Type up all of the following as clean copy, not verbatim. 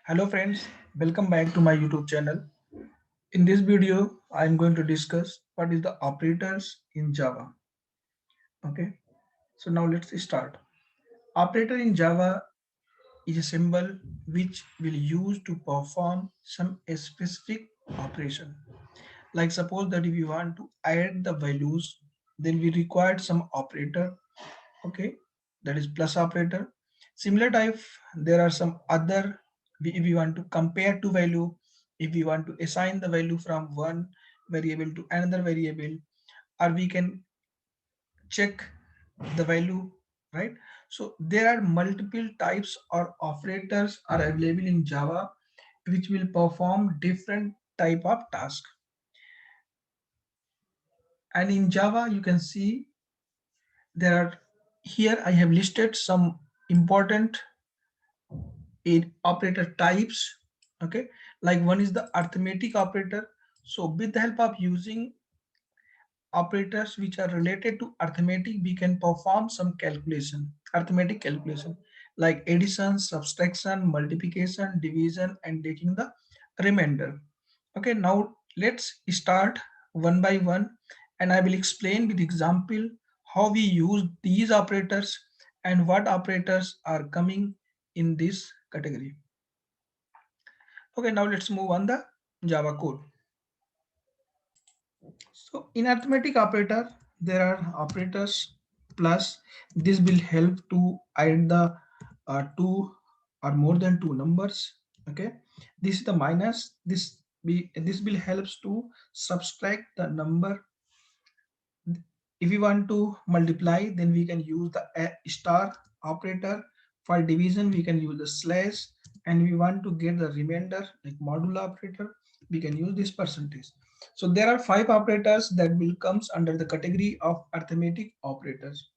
Hello friends, welcome back to my YouTube channel. In this video, I am going to discuss what is the operators in Java. Okay, so now let's start. Operator in Java is a symbol which will use to perform some specific operation. Like suppose that if you want to add the values, then we require some operator. Okay, that is plus operator. Similar type, there are some other, if we want to compare two value, if we want to assign the value from one variable to another variable, or we can check the value, right? So there are multiple types or operators are available in Java which will perform different type of task. And in Java you can see there are, here I have listed some important in operator types. Okay, like one is the arithmetic operator. So with the help of using operators which are related to arithmetic, we can perform some calculation, arithmetic calculation, like addition, subtraction, multiplication, division, and taking the remainder. Okay, now let's start one by one, and I will explain with example how we use these operators and what operators are coming in this category. Okay, now let's move on the Java code. So in arithmetic operator, there are operators plus. This will help to add the two or more than two numbers. Okay, this is the minus. This will helps to subtract the number. If we want to multiply, then we can use the star operator. For division, we can use the slash, and we want to get the remainder like modulo operator, we can use this percentage. So there are five operators that will comes under the category of arithmetic operators.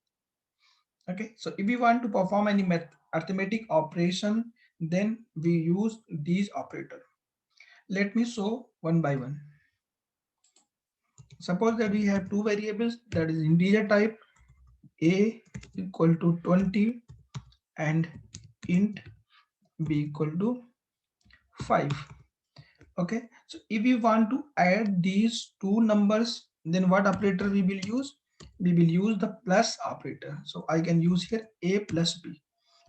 Okay, so if we want to perform any arithmetic operation, then we use these operator. Let me show one by one. Suppose that we have two variables, that is integer type, a equal to 20 and int b equal to 5. Okay, so if we want to add these two numbers, then what operator we will use? We will use the plus operator. So I can use here a plus b.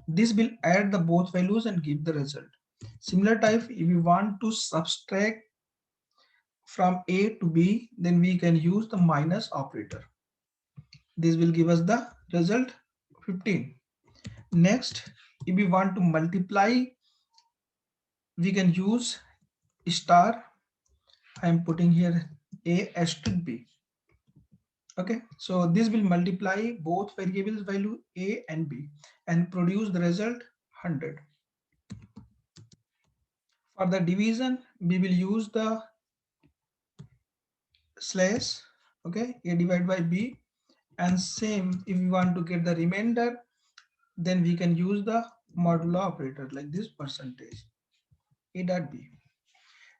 This will add the both values and give the result. Similar type, if we want to subtract from a to b, then we can use the minus operator. This will give us the result 15. Next, if we want to multiply, we can use star. I am putting here a asterisk b. Okay, so this will multiply both variables value a and b and produce the result 100. For the division, we will use the slash. Okay, a divided by b, and same if we want to get the remainder, then we can use the modulo operator like this percentage a dot b.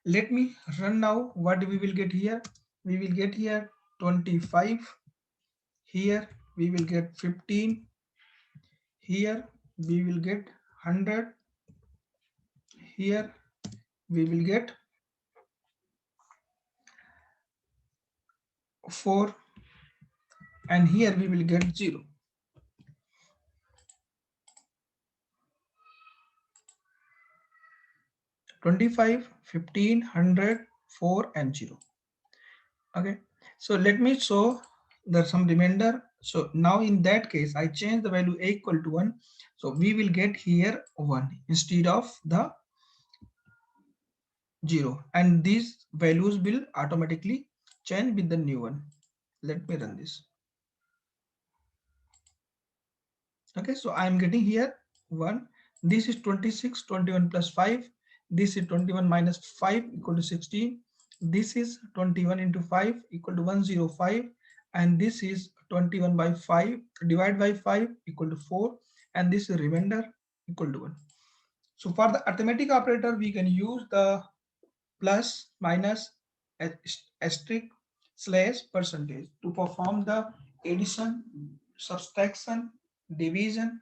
Let me run now. What we will get here? We will get here 25. Here we will get 15. Here we will get 100. Here we will get 4. And here we will get 0. 25, 15, 100, 4 and 0. Okay, so let me show the some remainder. So now in that case I change the value a equal to 1, so we will get here 1 instead of the 0, and these values will automatically change with the new one. Let me run this. Okay, so I am getting here 1. This is 26, 21 plus 5. This is 21 minus 5 equal to 16. This is 21 into 5 equal to 105. And this is 21 by 5 divided by 5 equal to 4. And this is remainder equal to 1. So for the arithmetic operator, we can use the plus, minus, asterisk, slash, percentage to perform the addition, subtraction, division,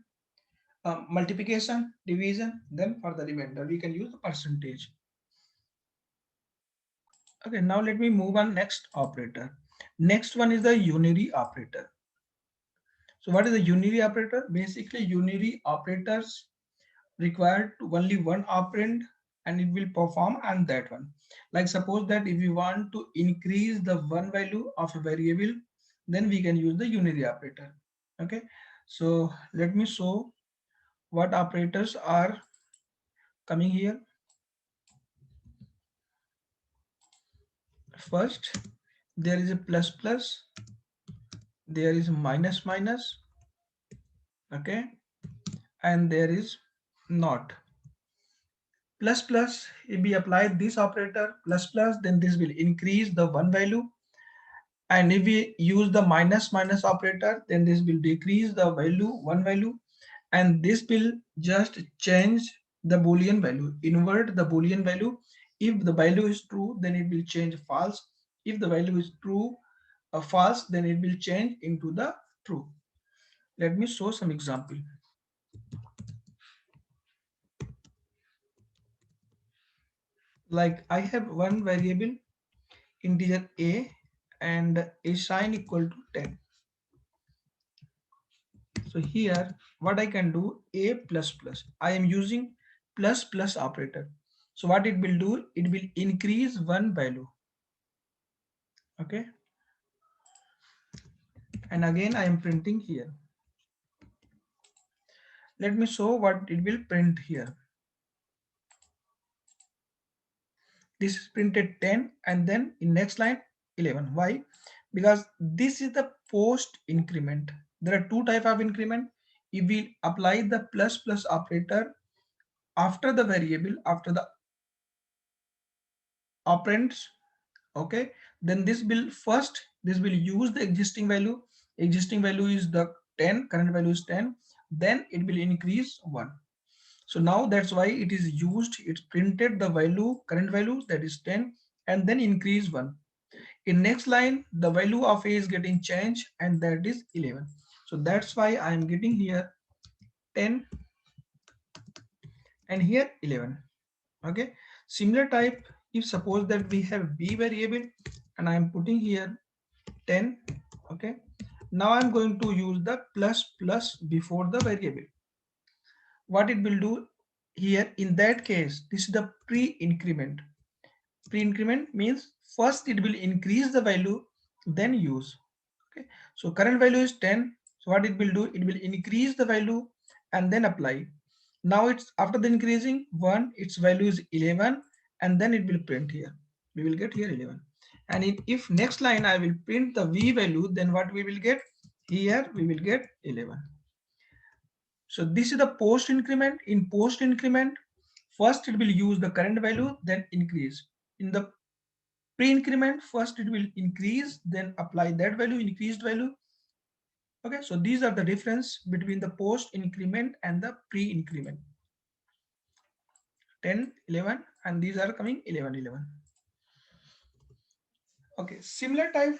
multiplication, division, then for the remainder we can use the percentage. Okay, now let me move on next operator. Next one is the unary operator. So what is the unary operator? Basically, unary operators require only one operand and it will perform on that one. Like suppose that if you want to increase the one value of a variable, then we can use the unary operator. Okay, so let me show what operators are coming here. First, there is a plus plus, there is minus minus, okay, and there is not. Plus plus, if we apply this operator plus plus, then this will increase the one value, and if we use the minus minus operator, then this will decrease the value one value, and this will just change the boolean value, invert the boolean value. If the value is true, then it will change false. If the value is true false, then it will change into the true. Let me show some example. Like I have one variable integer a and a sign equal to 10. So here what I can do, a plus plus, I am using plus plus operator. So what it will do, it will increase one value. Okay, and again I am printing here. Let me show what it will print here. This is printed 10 and then in next line 11. Why? Because this is the post increment. There are two type of increment. If we apply the plus plus operator after the variable, after the operands, okay, then this will first, this will use the existing value. Existing value is the 10, current value is 10, then it will increase 1. So now that's why it is used, it's printed the value, current value, that is 10, and then increase 1. In next line the value of a is getting changed and that is 11. So that's why I am getting here 10 and here 11. Okay, similar type, if suppose that we have b variable and I am putting here 10. Okay, now I'm going to use the plus plus before the variable. What it will do here, in that case, this is the pre-increment. Pre-increment means first it will increase the value, then use. Okay, so current value is 10. So what it will do, it will increase the value and then apply. Now it's after the increasing 1, its value is 11, and then it will print here. We will get here 11. And if next line I will print the v value, then what we will get here, we will get 11. So this is the post increment. In post increment, first it will use the current value, then increase. In the pre increment, first it will increase, then apply that value, increased value. Okay, so these are the difference between the post increment and the pre increment. 10, 11, and these are coming 11, 11. Okay, similar type,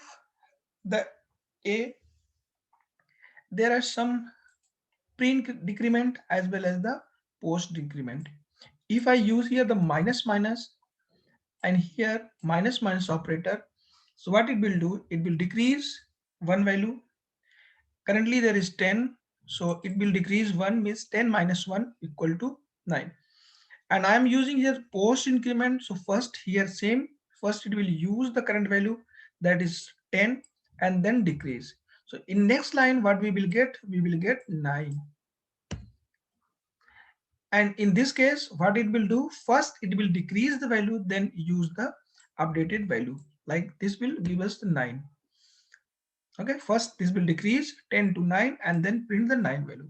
the a, there are some pre-decrement as well as the post-decrement. If I use here the minus minus and here minus minus operator, so what it will do, it will decrease one value. Currently there is 10, so it will decrease 1, means 10 minus 1 equal to 9. And I am using here post increment, so first here same, first it will use the current value, that is 10, and then decrease. So in next line what we will get, we will get 9. And in this case what it will do, first it will decrease the value, then use the updated value, like this will give us the 9. Okay, first this will decrease 10 to 9 and then print the 9 value,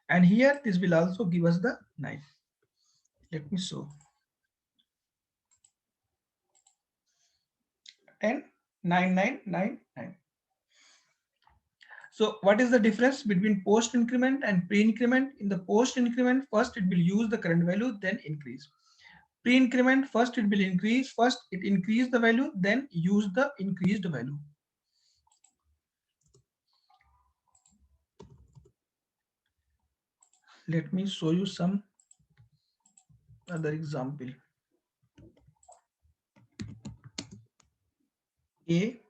and here this will also give us the 9. Let me show 10, 9, 9, 9, 9. So what is the difference between post increment and pre increment? In the post increment, first it will use the current value, then increase. Pre increment, first it will increase, first it increase the value, then use the increased value. let me show you some other example. A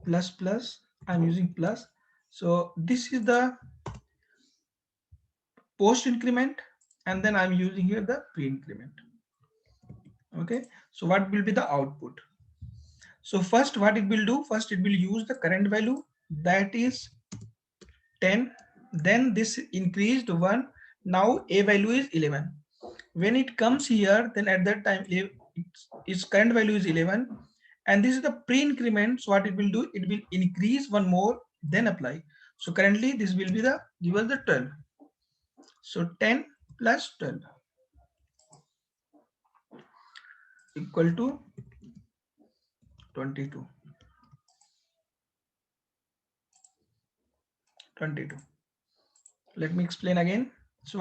plus plus, I'm using plus. So this is the post increment, and then I'm using here the pre increment. Okay, so what will be the output? So first what it will do, first it will use the current value, that is 10, then this increased 1, now a value is 11. When it comes here, then at that time its current value is 11, and this is the pre-increment. So what it will do, it will increase one more, then apply. So currently this will be the give us the 12. So 10 plus 12 equal to 22. 22. Let me explain again. So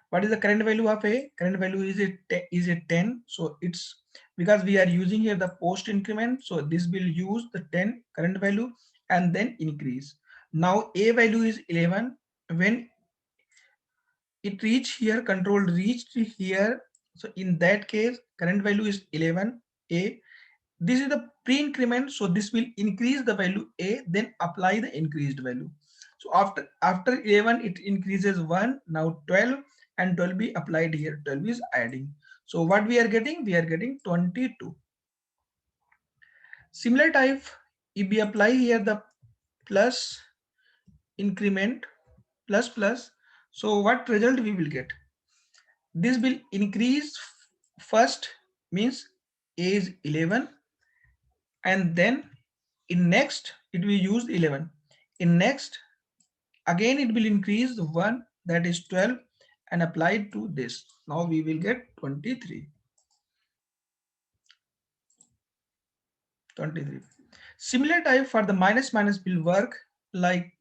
what is the current value of a? Current value is a 10. So it's because we are using here the post increment. So this will use the 10 current value and then increase. Now a value is 11. When it reach here, control reached here. So in that case, current value is 11 a. This is the pre-increment, so this will increase the value a, then apply the increased value. So after 11 it increases 1, now 12, and 12 be applied here, 12 is adding. So what we are getting, we are getting 22. Similar type, if we apply here the plus increment plus plus, so what result we will get? This will increase first, means a is 11, and then in next it will use 11. In next again it will increase 1, that is 12, and applied to this. Now we will get 23. 23. Similar type for the minus minus will work like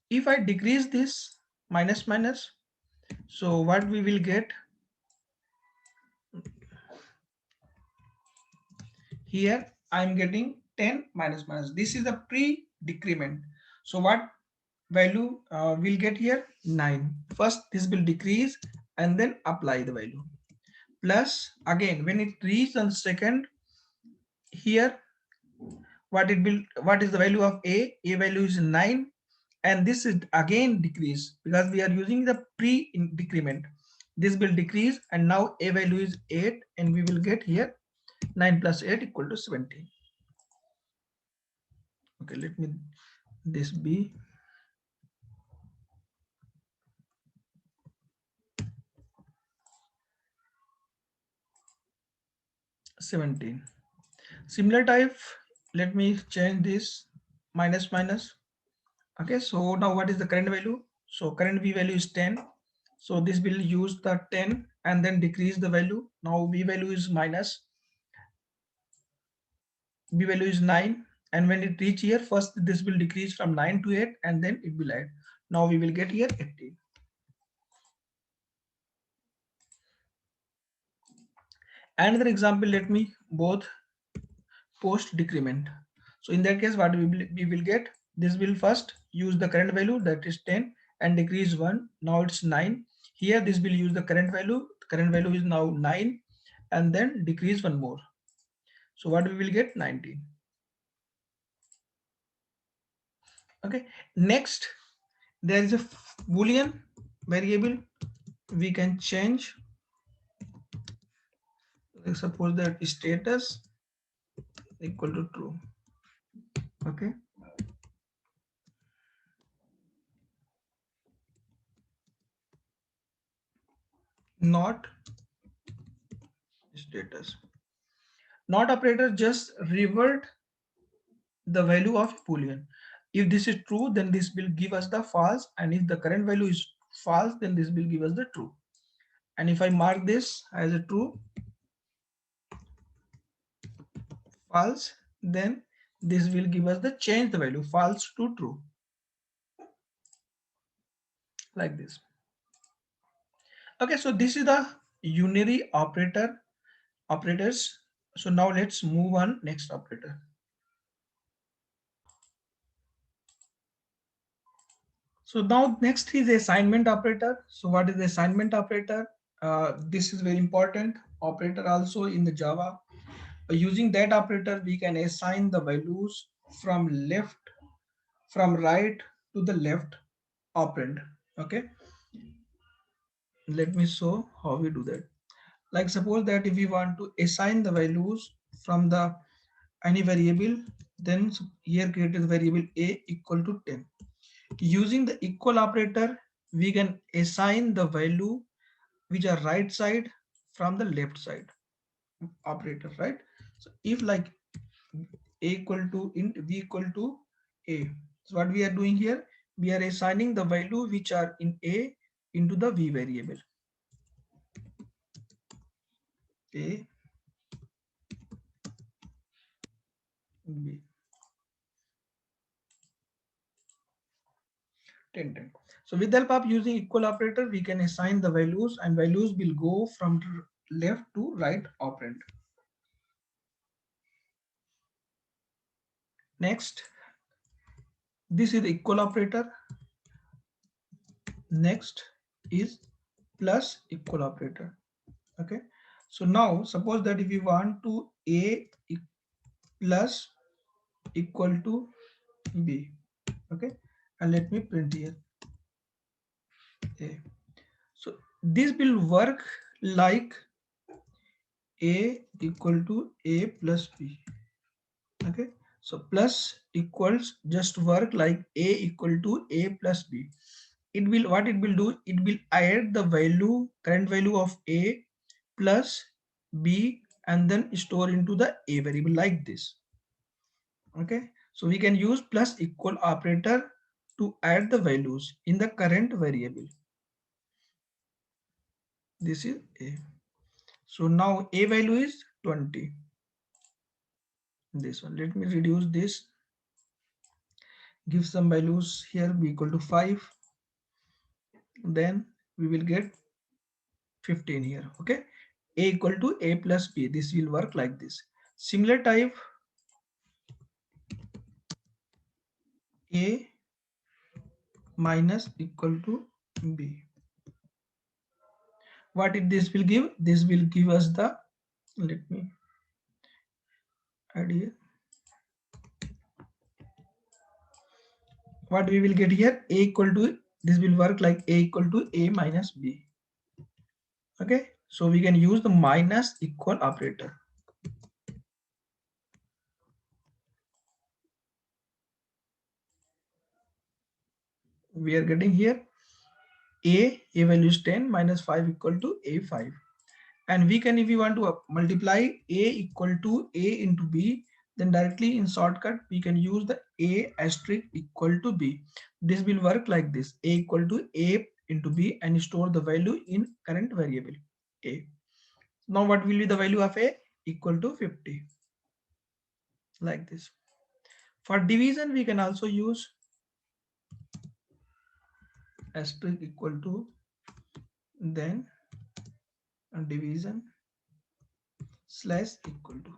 if I decrease this minus minus, so what we will get here, I'm getting 10 minus minus. This is the pre-decrement. So what value we'll get here? 9. First this will decrease and then apply the value. Plus again when it reaches on second, here what is the value of a? A value is 9, and this is again decrease because we are using the pre-decrement. This will decrease, and now a value is 8, and we will get here 9 plus 8 equal to 17. Okay, let me this be 17. Similar type, let me change this minus minus. Okay, so now what is the current value? So current v value is 10. So this will use the 10 and then decrease the value. Now v value is minus, b value is 9, and when it reach here, first this will decrease from 9 to 8, and then it will add. Now we will get here 18. Another example, let me both post decrement. So in that case what we will get, this will first use the current value, that is 10, and decrease 1, now it's 9. Here this will use the current value, is now 9, and then decrease one more. So what we will get? 19. Okay, next there is a boolean variable we can change. Let's suppose that status equal to true. Okay, not status. Not operator just revert the value of boolean. If this is true, then this will give us the false, and if the current value is false, then this will give us the true. And if I mark this as a true, false, then this will give us the change the value false to true, like this. Okay, so this is the unary operators. So now let's move on next operator. So now next is the assignment operator. So what is the assignment operator? This is very important operator also in the Java. Using that operator, we can assign the values from right to the left operand. Okay, let me show how we do that. Like suppose that if we want to assign the values from the any variable, then here create the variable a equal to 10. Using the equal operator, we can assign the value which are right side from the left side operator, right? So if like a equal to int v equal to a, so what we are doing here, we are assigning the value which are in a into the v variable a b 10 10. So with the help of using equal operator, we can assign the values and values will go from left to right operand. Next, this is the equal operator. Next is plus equal operator. Okay, so now suppose that if you want to a plus equal to b, okay, and let me print here a. So this will work like a equal to a plus b. Okay, so plus equals just work like a equal to a plus b. It will, what it will do, it will add the value, current value of a plus b and then store into the a variable like this. Okay, so we can use plus equal operator to add the values in the current variable. This is a. So now a value is 20. This one, let me reduce this, give some values here b equal to 5, then we will get 15 here. Okay, a equal to a plus b, this will work like this. Similar type, a minus equal to b. What it this will give, this will give us the, let me add here, what we will get here, a equal to, this will work like a equal to a minus b. Okay, so we can use the minus equal operator. We are getting here a value is 10 minus 5 equal to a5, and we can, if we want to multiply a equal to a into b, then directly in shortcut we can use the a asterisk equal to b. This will work like this, a equal to a into b, and store the value in current variable a. Now what will be the value of a? Equal to 50, like this. For division we can also use asterisk equal to, then division slash equal to,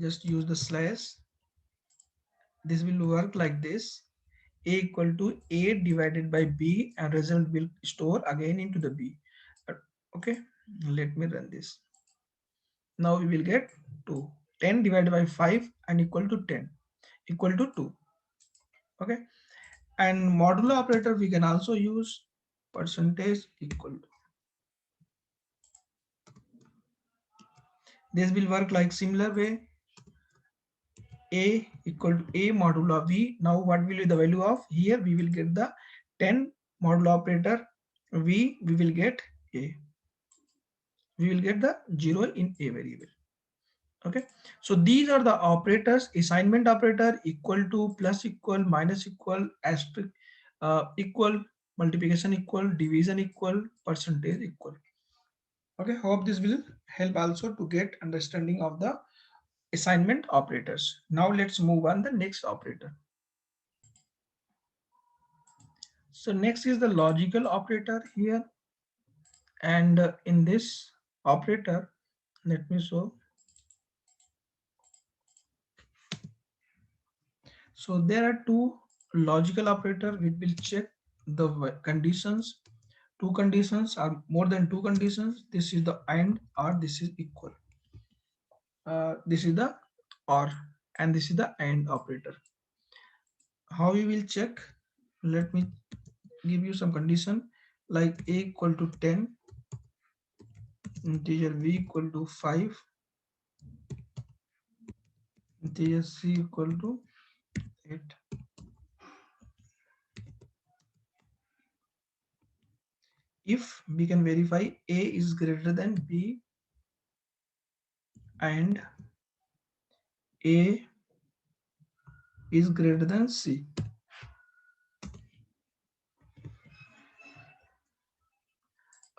just use the slash. This will work like this, a equal to a divided by b, and result will store again into the b. Okay, let me run this. Now we will get 2. 10 divided by 5 and equal to 10 equal to 2. Okay, and modulo operator we can also use, percentage equal to. This will work like similar way, a equal to a modulo v. Now what will be the value of, here we will get the 10 modulo operator v, we will get a, we will get the 0 in a variable. Okay, so these are the operators: assignment operator, equal to, plus equal, minus equal, asterisk equal, multiplication equal, division equal, percentage equal. Okay, hope this will help also to get understanding of the assignment operators. Now let's move on the next operator. So next is the logical operator here, and in this operator, let me show. So there are two logical operator which will check the conditions. Two conditions or more than two conditions. This is the AND or this is equal. This is the OR and this is the AND operator. How we will check? Let me give you some condition like a equal to 10, integer b equal to 5, integer c equal to 8. If we can verify a is greater than b and a is greater than c.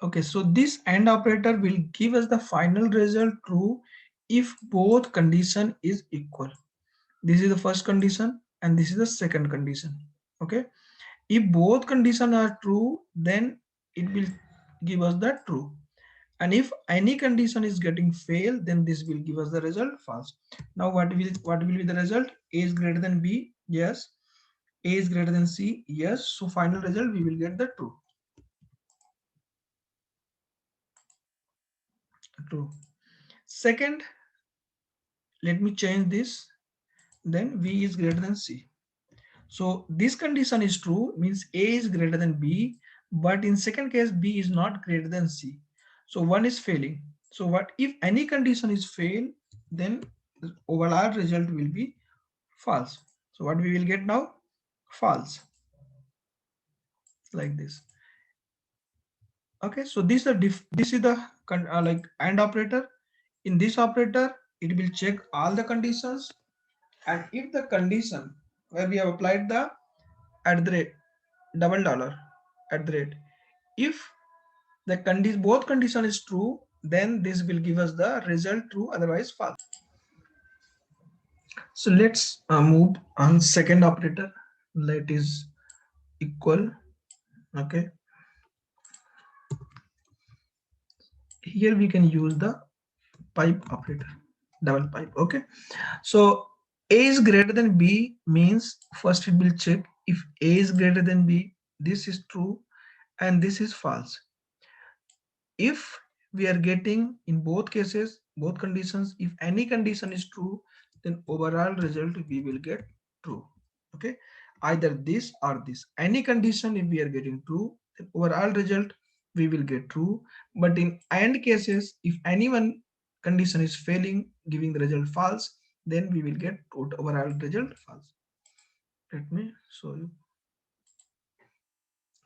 Okay, so this AND operator will give us the final result true if both condition is equal. This is the first condition and this is the second condition. Okay, if both conditions are true, then it will give us the true. And if any condition is getting fail, then this will give us the result false. Now what will be the result? A is greater than b, yes. A is greater than c, yes. So final result we will get the true. True. Second, let me change this. Then v is greater than c. So this condition is true, means a is greater than b, but in second case b is not greater than c. So one is failing. So what if any condition is fail, then the overall result will be false. So what we will get now? False, like this. Okay, so this is the like AND operator. In this operator, it will check all the conditions, and if the condition where we have applied the at the rate double dollar at the rate, if the both condition is true, then this will give us the result true, otherwise false. So let's move on second operator, that is equal. Okay, here we can use the pipe operator, double pipe. Okay, so a is greater than b means first it will check if a is greater than b, this is true and this is false. If we are getting in both cases, both conditions, if any condition is true, then overall result we will get true. Okay, either this or this, any condition if we are getting true, then overall result we will get true. But in AND cases, if any one condition is failing, giving the result false, then we will get overall result false. Let me show you.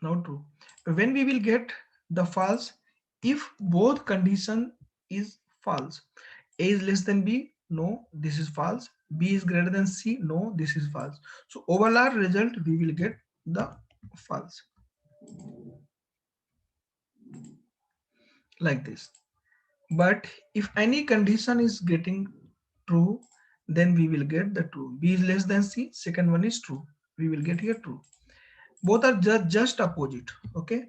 Now true. When we will get the false, if both condition is false. A is less than b, no, this is false. B is greater than c, no, this is false. So overall result we will get the false, like this. But if any condition is getting true, then we will get the true. B is less than c, second one is true, we will get here true. Both are just opposite. Okay,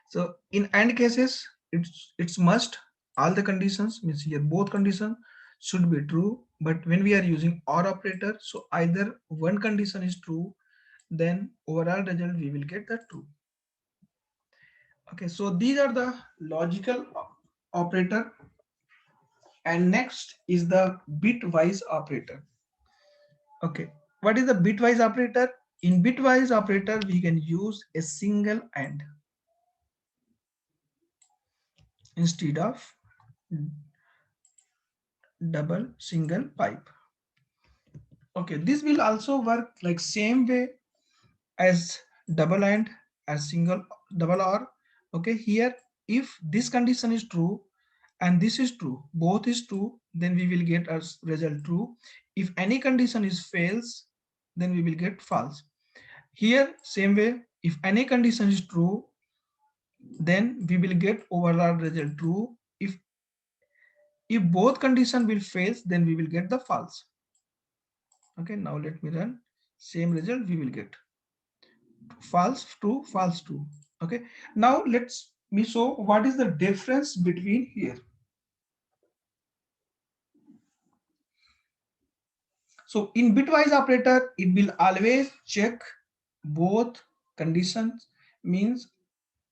so in AND cases, it's must all the conditions, means here both conditions should be true. But when we are using OR operator, so either one condition is true, then overall result we will get the true. Okay, so these are the logical operator, and next is the bitwise operator. Okay, what is the bitwise operator? In bitwise operator, we can use a single AND instead of double single pipe. Okay, this will also work like same way as double AND, as single double OR. Okay, here if this condition is true and this is true, both is true, then we will get as result true. If any condition is fails, then we will get false. Here same way, if any condition is true, then we will get overall result true. If both condition will fails, then we will get the false. Okay, now let me run. Same result we will get false, true, false, true. Okay, now let's me show what is the difference between here. So in bitwise operator, it will always check both conditions, means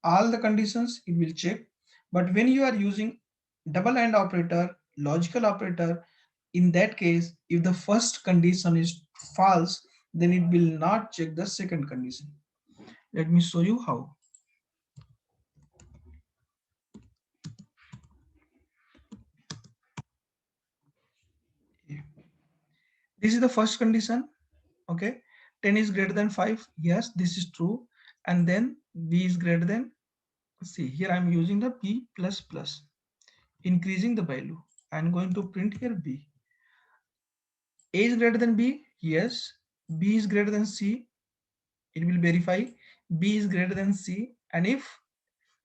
all the conditions it will check. But when you are using double AND operator, logical operator, in that case, if the first condition is false, then it will not check the second condition. Let me show you how. This is the first condition. Okay, 10 is greater than 5. Yes, this is true. And then b is greater than c. Here I am using the b plus plus, increasing the value. I am going to print here b. A is greater than b. Yes. B is greater than c. It will verify b is greater than c. And if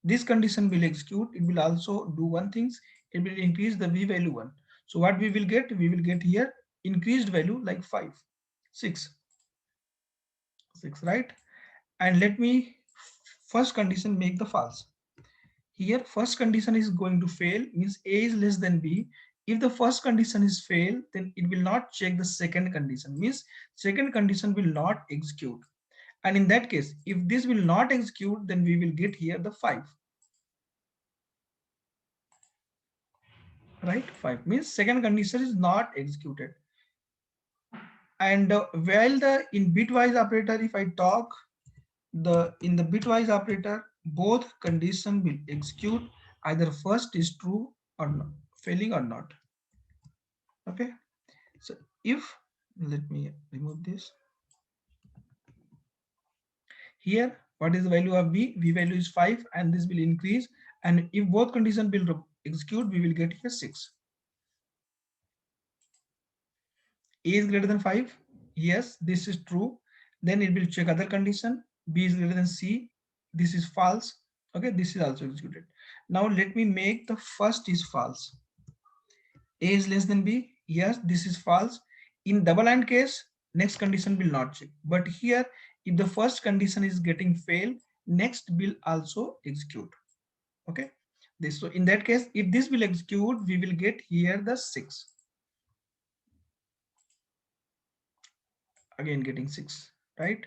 this condition will execute, it will also do one thing. It will increase the b value 1. So what we will get? We will get here increased value like 5, 6, 6, right? And let me first condition make the false. Here first condition is going to fail, means a is less than b. If the first condition is fail, then it will not check the second condition, means second condition will not execute. And in that case, if this will not execute, then we will get here the 5, right? 5 means second condition is not executed. And while the in bitwise operator, if I talk, the in the bitwise operator, both condition will execute, either first is true or not, failing or not. Okay, so if, let me remove this. Here what is the value of b value is 5, and this will increase, and if both condition will execute, we will get here 6. A is greater than 5. Yes, this is true. Then it will check other condition. B is greater than C. This is false. Okay, this is also executed. Now let me make the first is false. A is less than B. Yes, this is false. In double AND case, next condition will not check. But here, if the first condition is getting fail, next will also execute. Okay. This, so in that case, if this will execute, we will get here the 6. Again getting 6, right?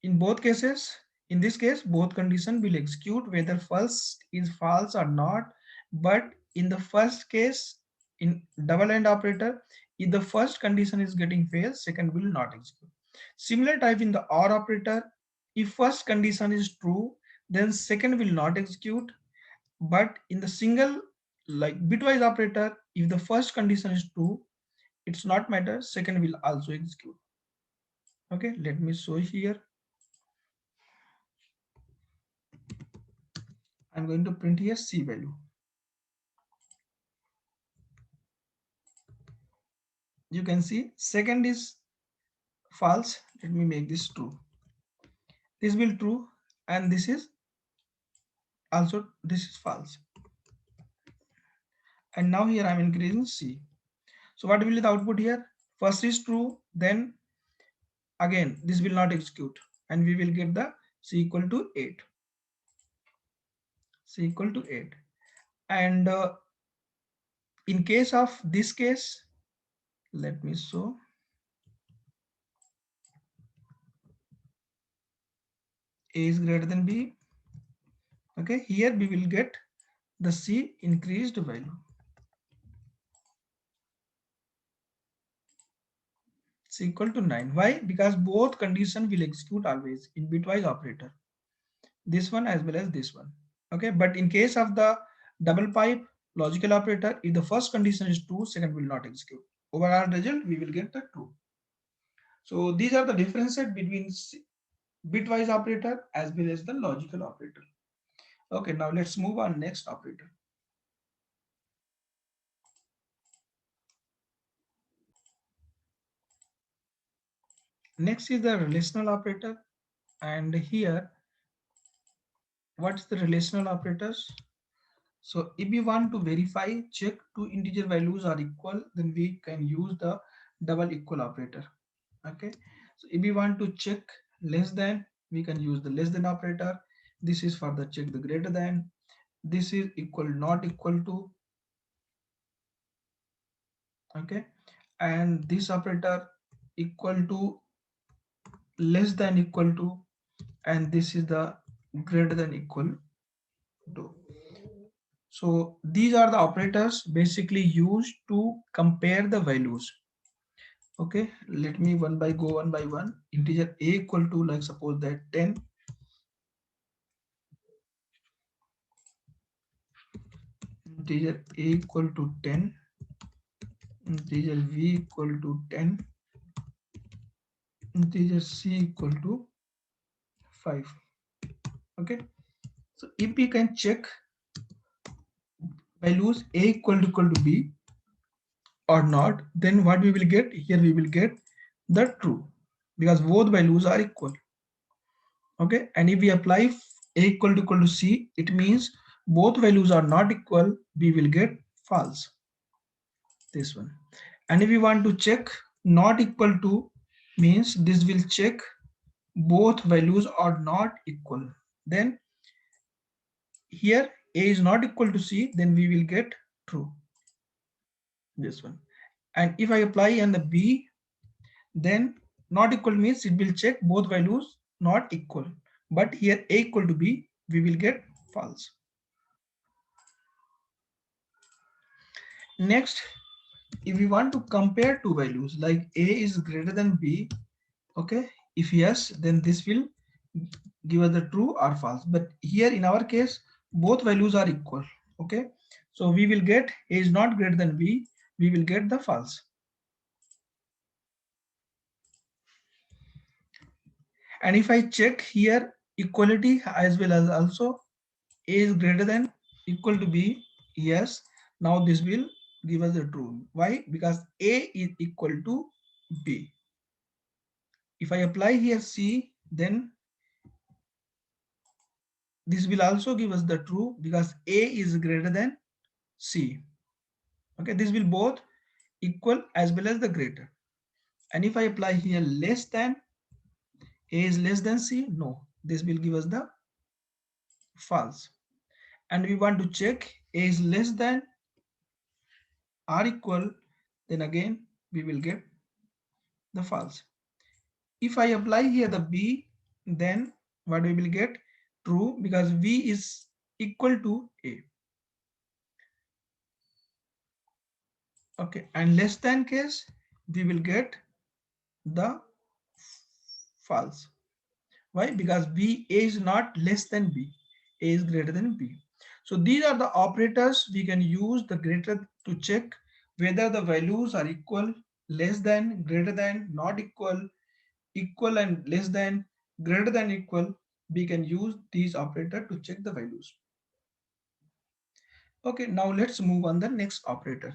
In both cases, in this case, both condition will execute whether first is false or not. But in the first case, in double AND operator, if the first condition is getting failed, second will not execute. Similar type in the OR operator, if first condition is true, then second will not execute. But in the single like bitwise operator, if the first condition is true, it's not matter, second will also execute. Okay, let me show here. I'm going to print here C value. You can see second is false. Let me make this true. This will true, and this is also, this is false. And now here I'm increasing C. So what will be the output here? First is true, then again this will not execute, and we will get the C equal to 8. C equal to 8. And in case of this case, let me show. A is greater than B. Okay, here we will get the C increased value. Is equal to 9. Why? Because both condition will execute always in bitwise operator. This one as well as this one. Okay, but in case of the double pipe logical operator, if the first condition is true, second will not execute. Overall result, we will get the true. So these are the differences between bitwise operator as well as the logical operator. Okay, now let's move on next operator. Next is the relational operator, and here what's the relational operators? So if we want to verify, check two integer values are equal, then we can use the double equal operator. Okay. So if we want to check less than, we can use the less than operator. This is for the check the greater than. This is equal not equal to. Okay. and this operator equal to, less than equal to, and this is the greater than equal to. So these are the operators basically used to compare the values. Okay, let me go one by one. Integer a equal to, like suppose that 10, integer a equal to 10, integer v equal to 10, integer c equal to 5. Okay, so if we can check values a equal to b or not, then what we will get here, we will get the true, because both values are equal. Okay, and if we apply a equal to c, it means both values are not equal, we will get false, this one. And if we want to check not equal to, means this will check both values are not equal, then here a is not equal to c, then we will get true, this one. And if I apply on the b, then not equal means it will check both values not equal, but here a equal to b, we will get false. Next, if we want to compare two values, like a is greater than b, okay, if yes, then this will give us the true or false, but here in our case both values are equal. Okay, so we will get a is not greater than b, we will get the false. And if I check here equality as well as also a is greater than equal to b, yes, now this will give us the true. Why? Because a is equal to b. If I apply here c, then this will also give us the true, because a is greater than c. Okay, this will both equal as well as the greater. And if I apply here less than, a is less than c, no, this will give us the false. And we want to check a is less than or equal, then again we will get the false. If I apply here the b, then what we will get? True, because v is equal to a. Okay, and less than case, we will get the false. Why? Because b, a is not less than b, a is greater than b. So these are the operators we can use the greater to check whether the values are equal, less than, greater than, not equal, equal and less than, greater than equal. We can use these operator to check the values. Okay, now let's move on the next operator.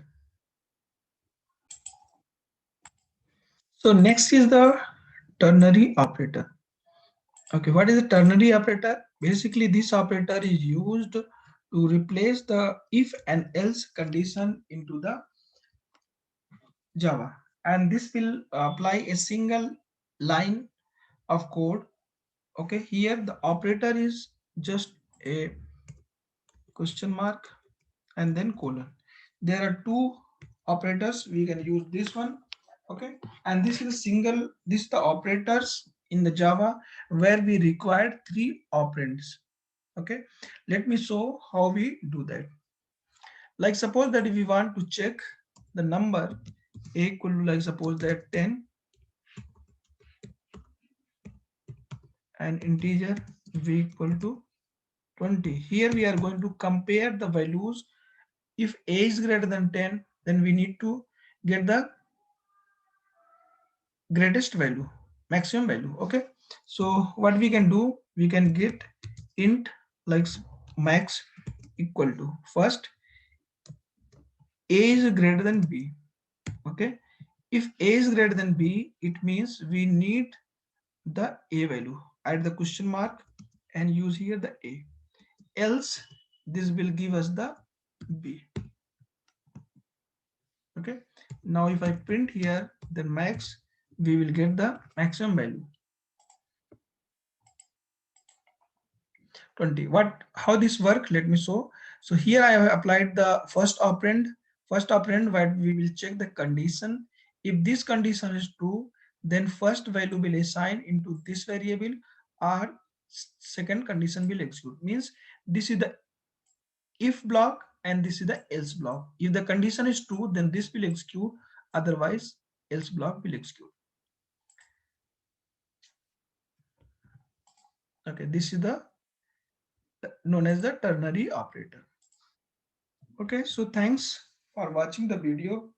So next is the ternary operator. Okay, what is a ternary operator? Basically, this operator is used to replace the if and else condition into the Java, and this will apply a single line of code. Okay, here the operator is just a question mark and then colon. There are two operators, we can use this one. Okay, and this is a single, this the operators in the Java where we require three operands. Okay, let me show how we do that. Like suppose that if we want to check the number a equal to, like suppose that 10, and integer v equal to 20, here we are going to compare the values. If a is greater than 10, then we need to get the greatest value, maximum value. Okay, so what we can do, we can get int like max equal to, first a is greater than b. Okay, if a is greater than b, it means we need the a value, add the question mark and use here the a, else this will give us the b. Okay, now if I print here the max, we will get the maximum value 20. What, how this work, let me show. So here I have applied the first operand where we will check the condition. If this condition is true, then first value will assign into this variable, or second condition will execute. Means this is the if block and this is the else block. If the condition is true, then this will execute, otherwise else block will execute. Okay, this is the known as the ternary operator. Okay, so thanks for watching the video.